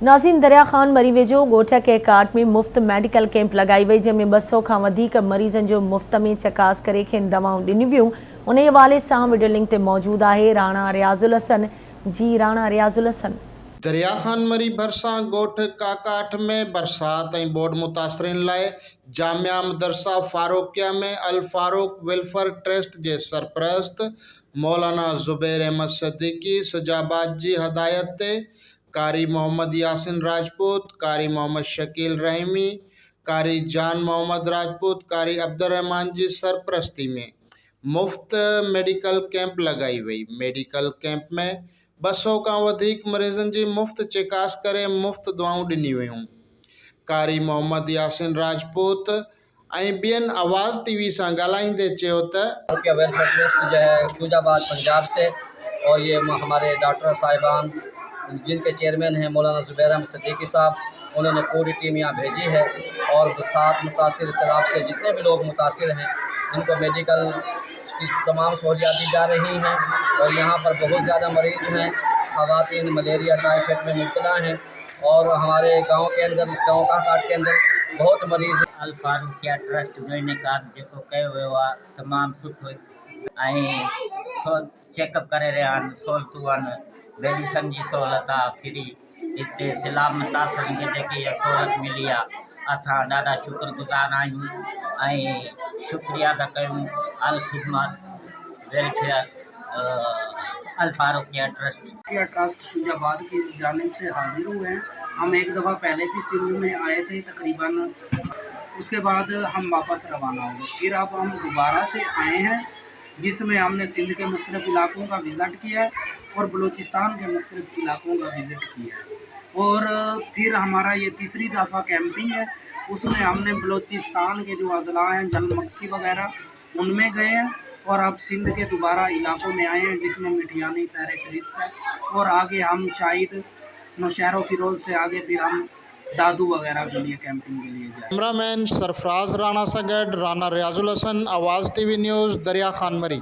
नाज़रीन, दरिया खान मरी वेझो ॻोठ के काट में मुफ़्त मेडिकल कैंप लगाई वई, जंहिंमें 200 खां वधीक मरीज़नि जो मुफ़्त में चकास करे खेनि दवाऊं ॾिनियूं वियूं। उन हवाले सां वीडियो लिंक ते मौजूदु आहे राणा रियाज़ुल हसन जी। राणा रियाज़ुल हसन। दरिया खान मरी भरिसां ॻोठ काकाठ में बरसात ऐं बोड मुतासिरीन लाइ जामिया मदरसा फारूकिया में अल फारूक वेलफेयर ट्रस्ट जे सरपरस्त मौलाना ज़ुबैर अहमद सिद्दीकी सुजाबाद जी हदायत ते कारी मोहम्मद यासिन राजपूत, कारी मोहम्मद शकील रहीमी, कारी जान मोहम्मद राजपूत, कारी अब्दुर्रहमान जी सरपरस्ती में मुफ़्त मेडिकल कैंप लगाई वई। मेडिकल कैंप में 200 खां वधीक मरीज़नि जी मुफ़्त चकास करे मुफ़्त दवाऊं ॾिनी वियूं। कारी मोहम्मद यासिन राजपूत ऐं ॿियनि आवाज़ टीवी सां ॻाल्हाईंदे चयो त वेलफेयर ट्रस्ट जो है शूजाबाद पंजाब से, और ये हमारे डॉक्टर साहिबान जिनके चेयरमैन हैं मौलाना ज़ुबैर अहमद सिद्दीकी साहब, उन्होंने पूरी टीम यहाँ भेजी है और बरसात मुतासिर सैलाब से जितने भी लोग मुतासिर हैं इनको मेडिकल की तमाम सहूलियात दी जा रही हैं। और यहाँ पर बहुत ज़्यादा मरीज़ हैं, ख़वातीन मलेरिया टाइफाइड में मुब्तला हैं और हमारे गांव के अंदर, इस गांव काकाठ के अंदर बहुत मरीज़। अल फारूकिया ट्रस्ट जो इनकाद जो कयो वियो आहे तमामु सुठो ऐं चेकअप करे रहिया आहिनि, सहूलियतूं आहिनि, मेडिसन जी सहूलियत आहे फ्री। हिते सैलाब मुतासिरनि खे जेकी इहा सहूलियत मिली आहे असां ॾाढा शुक्रगुज़ार आहियूं ऐं शुक्रिया था कयूं अल ख़िदमत वेलफेयर अल फारूकिया ट्रस्ट शुजाबाद की जानिब से हाजिर हुए हैं। हम एक दफ़ा पहले भी सिंध में आए थे तकरीबन, उसके बाद हम वापस रवाना हो गए। फिर अब हम दोबारा से आए हैं जिसमें हमने सिंध के मुख्तलिफ इलाकों का विज़िट किया है और बलूचिस्तान के मुख्तलिफ इलाकों का विज़िट किया है। और फिर हमारा ये तीसरी दफ़ा कैंपिंग है, उसमें हमने बलूचिस्तान के जो अज़ला हैं जलमक्सी वगैरह उनमें गए हैं और अब सिंध के दोबारा इलाकों में आए हैं जिसमें मिठियानी सैर फरिश्त है। और आगे हम शायद नौशहर फिरोज से आगे फिर हम दादू वगैरह के लिए कैंपिंग के लिए जाए। कैमरामैन सरफराज राणा सां गॾु राणा रियाज़ुल हसन, आवाज़ टीवी न्यूज़, दरिया खान मरी।